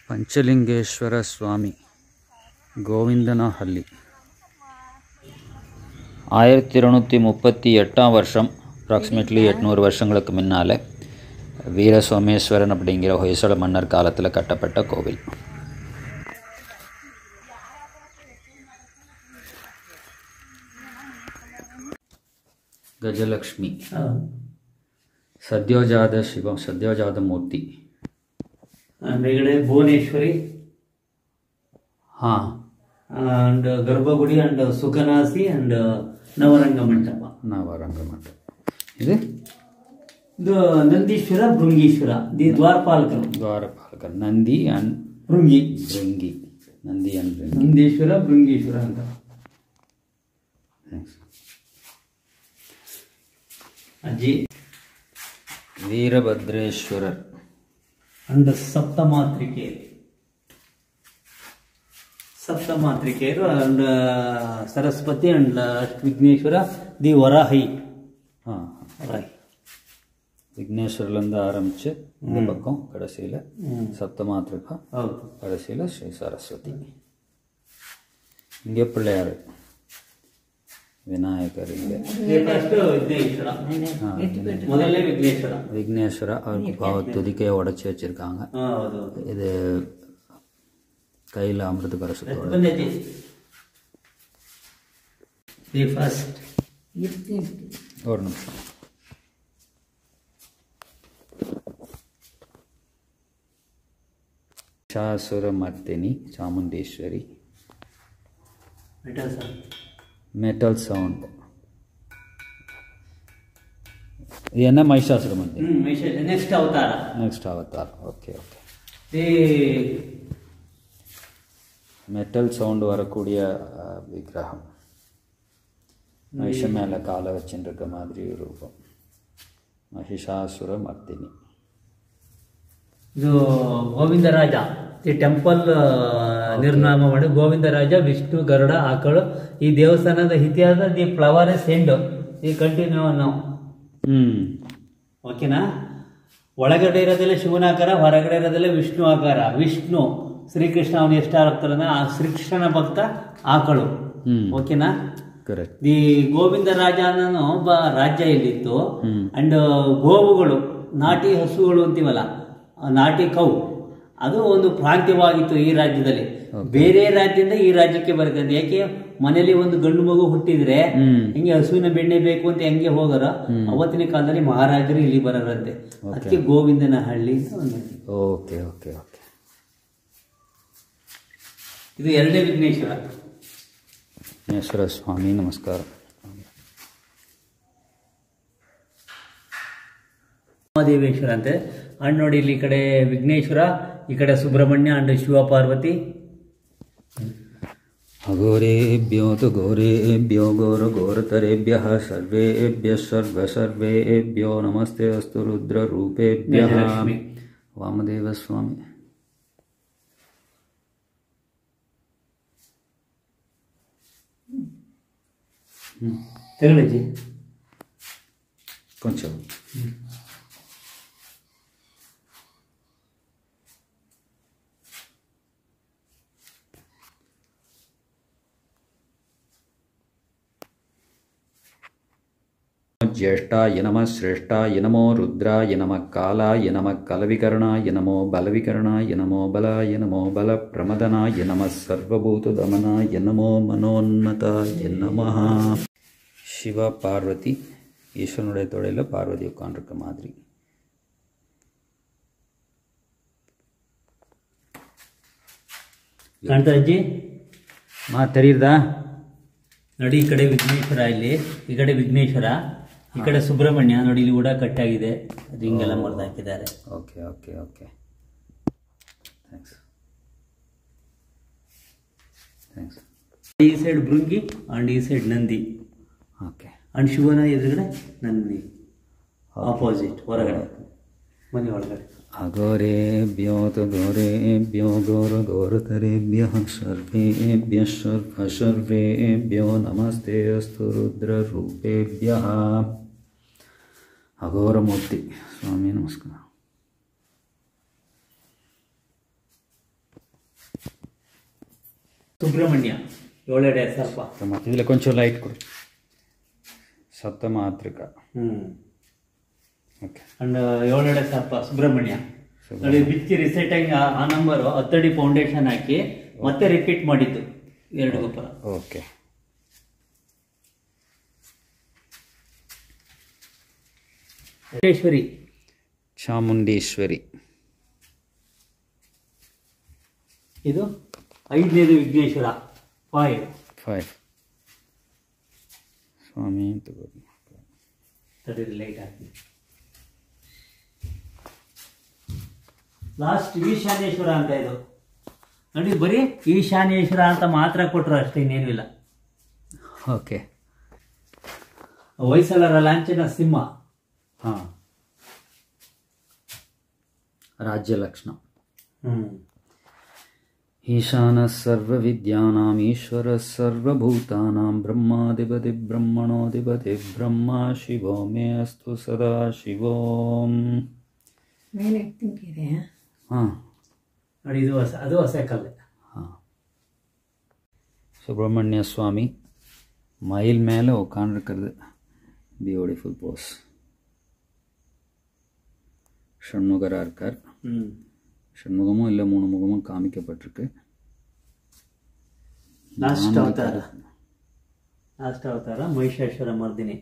ಪಂಚಲಿಂಗೇಶ್ವರ ಸ್ವಾಮಿ ഗോവിന്ദനഹള്ളി 1238 വർഷം അപ്രോക്സിമേറ്റ്ലി 800 വർഷങ്ങൾക്ക് മുന്നാലെ വീരസോമേശ്വരൻ அப்படிங்கிற ഹൊയ്സള മன்னர் കാലത്തിൽ കട്ടപ്പെട്ട കോവിൽ. ಗಜಲಕ್ಷ್ಮಿ ಸದ್ಯೋಜಾತ ಶಿವ ಸದ್ಯೋಜಾತ ಮೂರ್ತಿ ಭುವನೇಶ್ವರಿ ಅಂಡ್ ಗರ್ಭಗುಡಿ ಅಂಡ್ ಸುಖನಾಸಿ ಅಂಡ್ ನವರಂಗ ಮಂಟಪ ಇದು ನಂದೀಶ್ವರ ಭೃಂಗೀಶ್ವರ ದ್ವಾರಪಾಲಕರು ನಂದಿ ಅಂಡ್ ಭೃಂಗಿ ನಂದಿ ಅಂಡ್ ನಂದೀಶ್ವರ ಭೃಂಗೀಶ್ವರ ಅಂತ. ಅಜ್ಜಿ ವೀರಭದ್ರೇಶ್ವರರ್ ಅಂಡ್ ಸಪ್ತಮಾತ್ರಿಕೆಯರು and Saraswati and Vighneshwara the Varahi. விக்னேஸ்வரிலேருந்து ஆரம்பித்து இந்த பக்கம் கடைசியில் சப்தமாத்திருக்கா, கடைசியில் ஸ்ரீ சரஸ்வதி. இங்கே பிள்ளையார் விநாயகர், இங்கே விக்னேஸ்வர அவருக்கு பாவ துதிக்கையை உடச்சி வச்சிருக்காங்க. இது கையில் அமிர்த கலசத்தோட. ஒரு நிமிஷம். ಮಹಾಸುರಮರ್ದಿನಿ ಚಾಮುಂಡೇಶ್ವರಿ. Metal sound. ಇದು என்ன ಮಹಿಷಾಸುರಮರ್ದಿನಿ ನೆಕ್ಸ್ಟ್ ಅವತಾರ. ಓಕೆ. மெட்டல் சவுண்டு வரக்கூடிய விக்கிரகம், மகிஷ மேலே காலை வச்சுருக்க மாதிரி ரூபம். ಮಹಿಷಾಸುರಮರ್ದಿನಿ. ಇದು ಗೋವಿಂದರಾಜ ಈ ಟೆಂಪಲ್ ನಿರ್ನಾಮ ಮಾಡಿ ಗೋವಿಂದರಾಜ, ವಿಷ್ಣು, ಗರುಡ, ಆಕಳು. ಈ ದೇವಸ್ಥಾನದ ಇತಿಹಾಸ ದಿ ಫ್ಲವರೆಸ್ ಎಂಡ್ ಈ ಕಂಟಿನ್ಯೂ ನಾವು. ಓಕೆನಾ? ಒಳಗಡೆ ಇರೋದೆಲ್ಲ ಶಿವನ ಆಕಾರ, ಹೊರಗಡೆ ಇರೋದೆಲ್ಲ ವಿಷ್ಣು ಆಕಾರ. ವಿಷ್ಣು ಶ್ರೀಕೃಷ್ಣ ಅವನು ಎಷ್ಟಾಗ್ತಾನೆ, ಆ ಶ್ರೀಕೃಷ್ಣನ ಭಕ್ತ ಆಕಳು. ಓಕೆನಾ? ಕರೆಕ್ಟ್. ದಿ ಗೋವಿಂದರಾಜ ಅನ್ನೋ ಒಬ್ಬ ರಾಜ್ಯ ಇಲ್ಲಿತ್ತು. ಅಂಡ್ ಗೋವುಗಳು, ನಾಟಿ ಹಸುಗಳು ಅಂತೀವಲ್ಲ, ನಾಟಿ ಕೌ, ಅದು ಒಂದು ಪ್ರಾಂತ್ಯವಾಗಿತ್ತು ಈ ರಾಜ್ಯದಲ್ಲಿ. ಬೇರೆ ರಾಜ್ಯದಿಂದ ಈ ರಾಜ್ಯಕ್ಕೆ ಬರ್ತದೆ. ಯಾಕೆ? ಮನೇಲಿ ಒಂದು ಗಂಡು ಮಗು ಹುಟ್ಟಿದ್ರೆ ಹಿಂಗೆ ಹಸುವಿನ ಬೆಣ್ಣೆ ಬೇಕು ಅಂತ ಹೆಂಗೆ ಹೋಗರ, ಅವತ್ತಿನ ಕಾಲದಲ್ಲಿ ಮಹಾರಾಜರು ಇಲ್ಲಿ ಬರೋರಂತೆ. ಅದಕ್ಕೆ ಗೋವಿಂದನಹಳ್ಳಿ ಅಂತ ಒಂದು. ಓಕೆ. ಇದು ಎರಡನೇ ವಿಘ್ನೇಶ್ವರ ಸ್ವಾಮಿ. ನಮಸ್ಕಾರ. ಮಹಾದೇವೇಶ್ವರ ಅಂತೆ. ಅಂಡ್ ನೋಡಿ, ಇಲ್ಲಿ ಈ ಕಡೆ ವಿಘ್ನೇಶ್ವರ, ಈ ಕಡೆ ಸುಬ್ರಹ್ಮಣ್ಯ ಅಂಡ್ ಶಿವ ಪಾರ್ವತಿ. ಅಘೋರೇಭ್ಯೋ ತು ಘೋರೇಭ್ಯೋ ಘೋರತರೇಭ್ಯಃ ಸರ್ವೇಭ್ಯೋ ನಮಸ್ತೆ ಅಸ್ತು ರುದ್ರ ರೂಪೇಭ್ಯಃ. ವಾಮದೇವ ಸ್ವಾಮಿ. ತೆರಳಜ್ಜಿ ಕೊಂಚ. ಜ್ಯೇಷ್ಠಾಯ ನಮಃ ಶ್ರೇಷ್ಠಾಯ ನಮೋ ರುದ್ರಾಯ ನಮಃ ಕಾಲಾಯ ನಮಃ ಕಲವಿಕರಣಾಯ ನಮೋ ಬಲವಿಕರಣಾಯ ನಮೋ ಬಲಾಯ ನಮೋ ಬಲ ಪ್ರಮದನಾಯ ನಮಃ ಸರ್ವಭೂತ ದಮನಾಯ ನಮೋ ಮನೋನ್ಮತಾಯ ನಮಃ. ಶಿವ ಪಾರ್ವತಿ. ஈஸ்வரனுடைய தொடையில் பார்வதி உட்காண்டிருக்க மாதிரி. ಕಾಣ್ತಾ ಅಜ್ಜಿ? தெரியுதா? ನೋಡಿ, ಈ ಕಡೆ ವಿಘ್ನೇಶ್ವರ, ಇಲ್ಲಿ ಈ ಕಡೆ ವಿಘ್ನೇಶ್ವರ, ಈ ಕಡೆ ಸುಬ್ರಹ್ಮಣ್ಯ. ನೋಡಿ, ಇಲ್ಲಿ ಕೂಡ ಕಟ್ಟಾಗಿದೆ, ರಿಂಗೆಲ್ಲ ಮುರಿದು ಹಾಕಿದ್ದಾರೆ. ಓಕೆ. ಥ್ಯಾಂಕ್ಸ್. ಈ ಸೈಡ್ ಭೃಂಗಿ ಅಂಡ್ ಈ ಸೈಡ್ ನಂದಿ. ಓಕೆ. ಅಂಡ್ ಶಿವನ ಎದುರುಗಡೆ ನಂದಿ, ಆಪೋಸಿಟ್ ಹೊರಗಡೆ ಮನೆ ಒಳಗಡೆ. ಅಘೋರೇಭ್ಯೋ ತು ಘೋರೇಭ್ಯೋ ಘೋರತರೇಭ್ಯಃ ಸರ್ವೇಭ್ಯೋ ನಮಸ್ತೆ ಅಸ್ತು ರುದ್ರ ರೂಪೇಭ್ಯಃ. ಅಘೋರಮೂರ್ತಿ ಸ್ವಾಮಿ ನಮಸ್ಕಾರ. ಸುಬ್ರಹ್ಮಣ್ಯ 7 ಎಡೆ ಸರ್ಪ. ಇದರಲ್ಲಿ ಕೊಂಚ ಲೈಟ್ ಕೊಡು. ಸಪ್ತಮಾತೃಕ. ಓಕೆ. ಅಂಡ್ 7 ಎಡೆ ಸರ್ಪ ಸುಬ್ರಹ್ಮಣ್ಯ ನೋಡಿ. ಬಿಚ್ಚಿ ರಿಸೆಟ್ ಆ ನಂಬರು 10 ಅಡಿ ಫೌಂಡೇಶನ್ ಹಾಕಿ ಮತ್ತೆ ರಿಪೀಟ್ ಮಾಡಿದ್ದು 2 ಗೊಬ್ಬರ. ಓಕೆ. ಚಾಮುಂಡೇಶ್ವರಿ. ಇದು 5ನೇದು ವಿಘ್ನೇಶ್ವರ 5 ಸ್ವಾಮಿ ಲೈಟ್ ಹಾಕಿ. ಲಾಸ್ಟ್ ಈಶಾನ್ಯೇಶ್ವರ ಅಂತ ಇದು ನೋಡಿ. ಬರೀ ಈಶಾನ್ಯೇಶ್ವರ ಅಂತ ಮಾತ್ರ ಕೊಟ್ಟರು ಅಷ್ಟೇ, ಇನ್ನೇನು ಇಲ್ಲ. ಓಕೆ. ಹೊಯ್ಸಳರ ಲಾಂಛನ ಸಿಂಹ. ಹಾಂ. ರಾಜ್ಯ ಲಕ್ಷಣ. ಈಶಾನ ಸರ್ವವಿದ್ಯಾನಾಂ ಈಶ್ವರ ಸರ್ವಭೂತಾನಾಂ ಬ್ರಹ್ಮಾಧಿಪತಿ ಬ್ರಹ್ಮಣೋಧಿಪತಿ ಬ್ರಹ್ಮ ಶಿವೋ ಮೇ ಅಸ್ತು ಸದಾ ಶಿವೋಂ. ಹಾಂ ನೋಡಿ, ಇದು ಅದು ಹೊಸ ಕಲ್ಲೆ. ಹಾಂ. ಸುಬ್ರಹ್ಮಣ್ಯ ಸ್ವಾಮಿ மயில் மேலே உட்காந்துருக்கிறது. பியூட்டிஃபுல் போஸ். ஷண்முகராக இருக்கார். ஷண்முகமும் இல்லை 3 முகமும் காமிக்கப்பட்டிருக்கு. லாஸ்ட் ಅವತಾರ ಮಹಿಷಾಸುರ ಮರ್ದಿನಿ.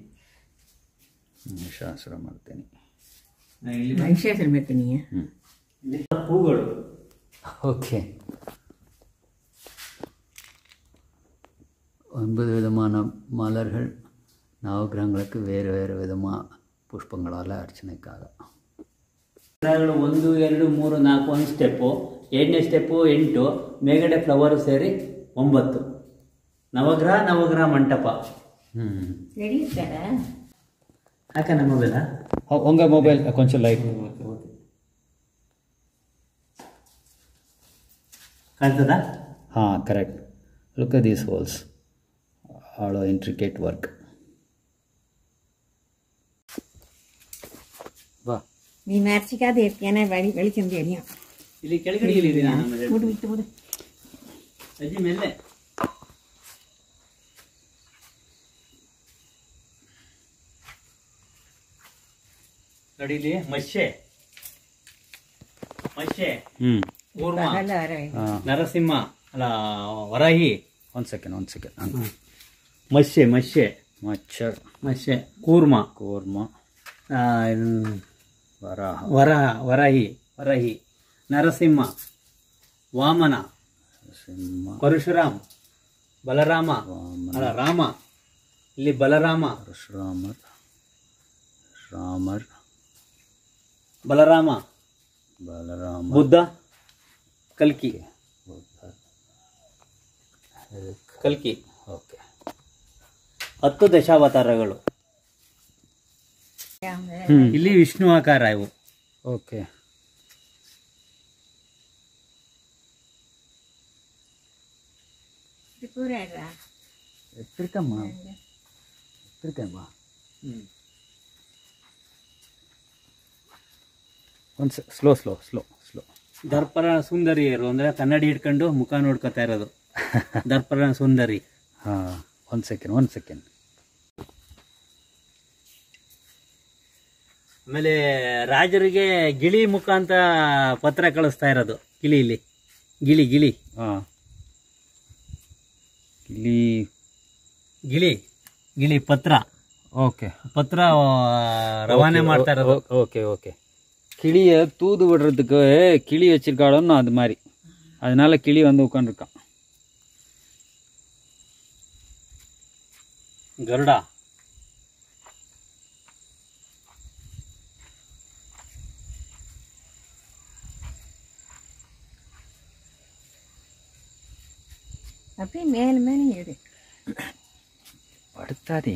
பூಗಳು. ஓகே. 9 விதமான மலர்கள் நவகிரகங்களுக்கு வேறு வேறு விதமாக புஷ்பங்களால் அர்ச்சனைக்காக. 1 2 3 4 ಒಂದು ಸ್ಟೆಪ್ಪು, 7ನೇ ಸ್ಟೆಪ್ಪು 8, ಮೇಗಡೆ ಫ್ಲವರ್ ಸೇರಿ 9. ನವಗ್ರಹ ಮಂಟಪ. ಯಾಕ ನಮ್ಮ ಮೊಬೈಲ ಉಂಗ ಮೊಬೈಲ್ ಕೊಂಚ ಲೈಟ್ ಕಾಣ್ತದ? ಹಾಂ, correct. Look at these holes, all intricate work. ಬಾ, ನೀನು ಅರ್ಚಿಕಾದ ಇರ್ತೀಯನೇ ಬೆಳಿಚಂದ ಇಲ್ಲಿ ಕೆಳಗಡೆ ಅಜ್ಜಿ ಮೇಲೆ ಕಡಿಲಿ ಮತ್ಸ್ಯ ಕೂರ್ಮ ನರಸಿಂಹ ಅಲ್ಲ ವರಾಹಿ. ಒಂದು ಸೆಕೆಂಡ್. ಮತ್ಸ್ಯ ಕೂರ್ಮ ವರಾಹಿ ನರಸಿಂಹ ವಾಮನ ಪರಶುರಾಮ್ ಬಲರಾಮ ಅಲ್ಲ ರಾಮ. ಇಲ್ಲಿ ಬಲರಾಮ ಬಲರಾಮ ಬುದ್ಧ ಕಲ್ಕಿ. ಓಕೆ. 10 ದಶಾವತಾರಗಳು. ಇಲ್ಲಿ ವಿಷ್ಣು ಆಕಾರ ಇವು. ಓಕೆ. ಎತ್ತಿರ್ಕಮ್ಮ. ಒಂದು ಸ್ಲೋ. ದರ್ಪಣ ಸುಂದರಿಯರು ಅಂದ್ರೆ ಕನ್ನಡಿ ಹಿಡ್ಕೊಂಡು ಮುಖ ನೋಡ್ಕೊತಾ ಇರೋದು ದರ್ಪಣ ಸುಂದರಿ. ಹಾಂ, ಒಂದು ಸೆಕೆಂಡ್. ಆಮೇಲೆ ರಾಜರಿಗೆ ಗಿಳಿ ಮುಖ ಅಂತ ಪತ್ರ ಕಳಿಸ್ತಾ ಇರೋದು. ಗಿಳಿ. ಹಾಂ, ಗಿಳಿ ಪತ್ರ. ಓಕೆ. ಪತ್ರ ರವಾನೆ ಮಾಡ್ತಾ ಇರೋದು. ஓகே. கிளியை தூது விடுறதுக்கு கிளி வச்சிருக்காளோன்னு அது மாதிரி, அதனால கிளி வந்து உட்காந்துருக்கான். ಗರುಡ. அப்படியே மேலே எடு. படுத்தாதே.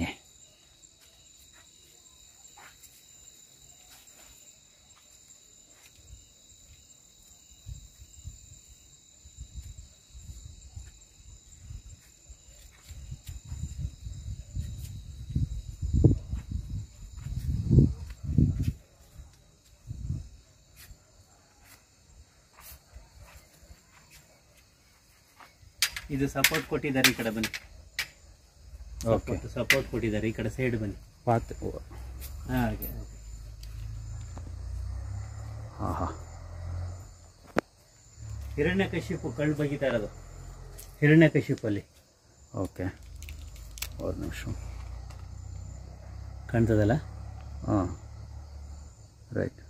ಇದು ಸಪೋರ್ಟ್ ಕೊಟ್ಟಿದ್ದಾರೆ, ಈ ಕಡೆ ಬನ್ನಿ. ಓಕೆ, ಸಪೋರ್ಟ್ ಕೊಟ್ಟಿದ್ದಾರೆ, ಈ ಕಡೆ ಸೈಡ್ ಬನ್ನಿ. ಪಾತ್ ಹಾಗೆ. ಹಾಂ ಹಾಂ. ಹಿರಣ್ಯಕಶಿಪು ಕಳ್ಳು ಬಗಿತಾ ಇರೋದು, ಹಿರಣ್ಯಕಶಿಪಲ್ಲಿ. ಓಕೆ, ಒಂದು ನಿಮಿಷ. ಕಾಣ್ತದಲ್ಲ? ಹಾಂ, ರೈಟ್.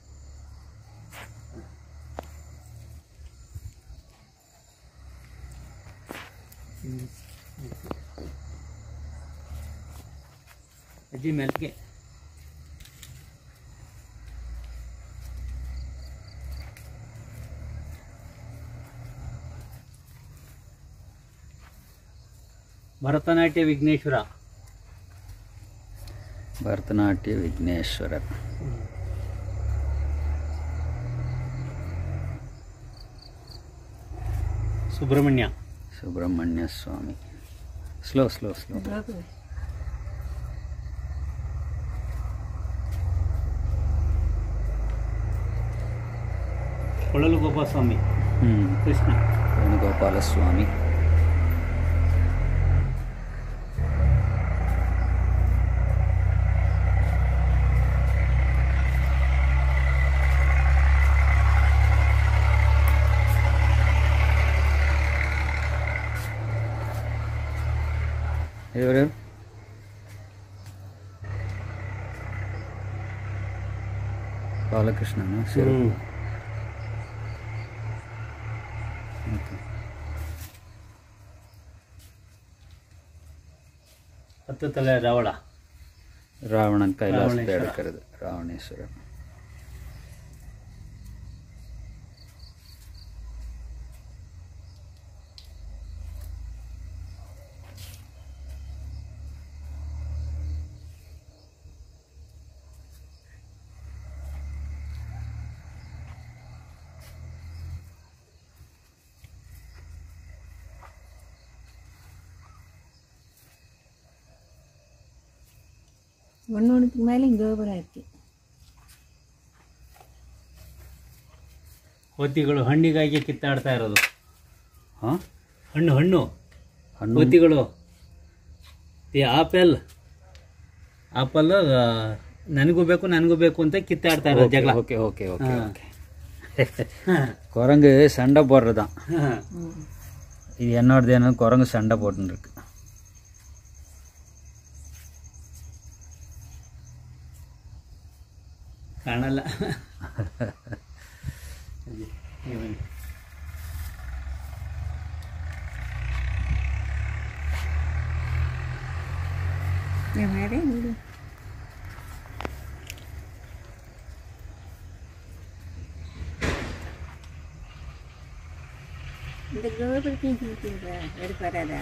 ಅಜ್ಜಿ ಮೆಲ್ಗೆ. Bharatanatya Vighneshwara. Bharatanatya Vighneshwara. Subrahmanya. Subrahmanya Swami. Slow slow slow. ಕೊಳಲು ಗೋಪಾಲ ಸ್ವಾಮಿ. ಕೃಷ್ಣ. ವೇಣುಗೋಪಾಲ ಸ್ವಾಮಿ. ಇವರು ಬಾಲಕೃಷ್ಣನ ಸರಿ. ಹತ್ತು ತಲೆ ರಾವಣ. ರಾವಣನ ಕೈಲಾಸ ಬೇಡಕರದು ರಾವಣೇಶ್ವರ. ஒன்னொன்றுக்கு மேலே கோபுரம் இருக்கு. ಕೋತಿಗಳು ಹಣ್ಣಿಗಾಗಿ ಕಿತ್ತಾಡ್ತಾ ಇರೋದು. ಹಾಂ, ಹಣ್ಣು ಹಣ್ಣು ಹಣ್ಣು ಕೋತಿಗಳು. ಈ ಆಪಲ್ ನನಗೂ ಬೇಕು ಅಂತ ಕಿತ್ತಾಡ್ತಾ ಇರೋದು, ಜಗಳ. Okay okay okay okay. குரங்கு சண்டை போடுறதான் இது. என்னோடது என்ன, குரங்கு சண்டை போட்டுன்னு இருக்கு. ಕಾಣಲ್ಲ. இந்த கோபுரத்தையும் எடுப்பாராதா?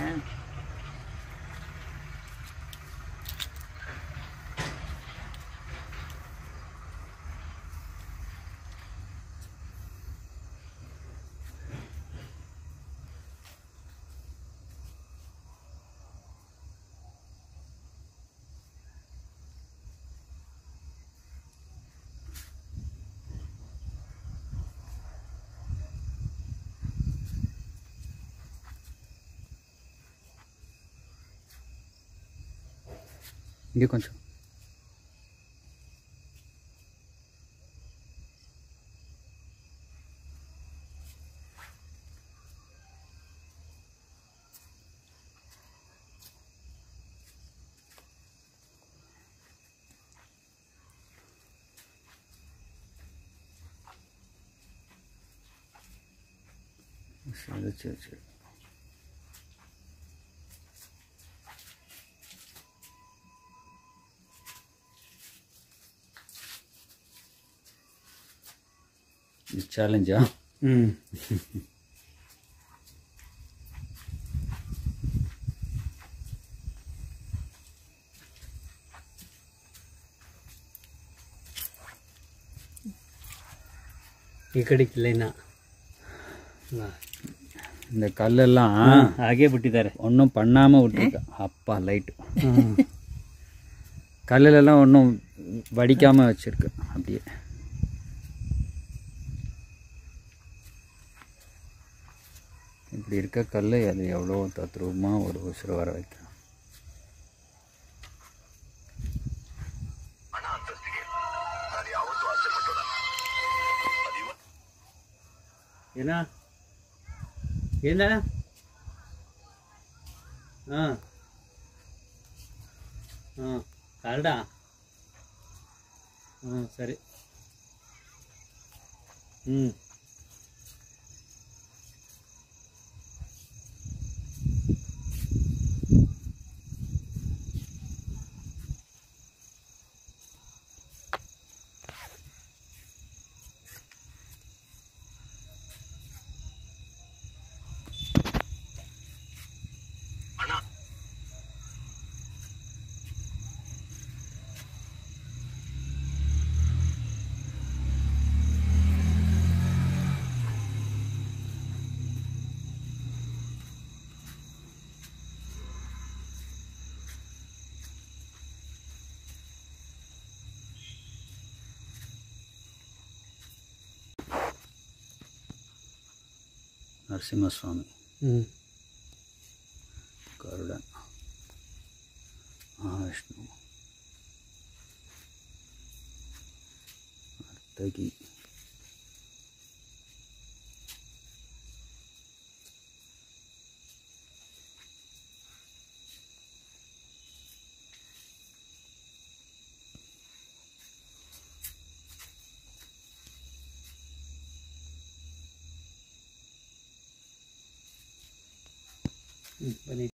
இங்கே கொஞ்சம் சரி சரி சரி. சேலஞ்சா? ಈ ಕಡೆಗೆ ಲೈನ இந்த கல்லெல்லாம் ಹಾಗೆ ಬಿಟ್ಟಿದ್ದಾರೆ, ஒன்றும் பண்ணாமல் விட்டுருக்க. அப்பா லைட்டு கல்லெல்லாம் ஒன்றும் வடிக்காமல் வச்சுருக்கு அப்படியே. இப்படி இருக்க கல் அது எவ்வளோ தத்ரூபமாக ஒரு உசுரை வர வைக்கலாம். ಏನ ಏನ ಹಾಂ ಹಾಂ ಕಾರ್ಡಾ ಹಾಂ ಸರಿ ಹ್ಞೂ ನರಸಿಂಹಸ್ವಾಮಿ, ಗರುಡ, ಮಹಾವಿಷ್ಣು, ಅರ್ತಗಿ, ಬನ್ನಿ.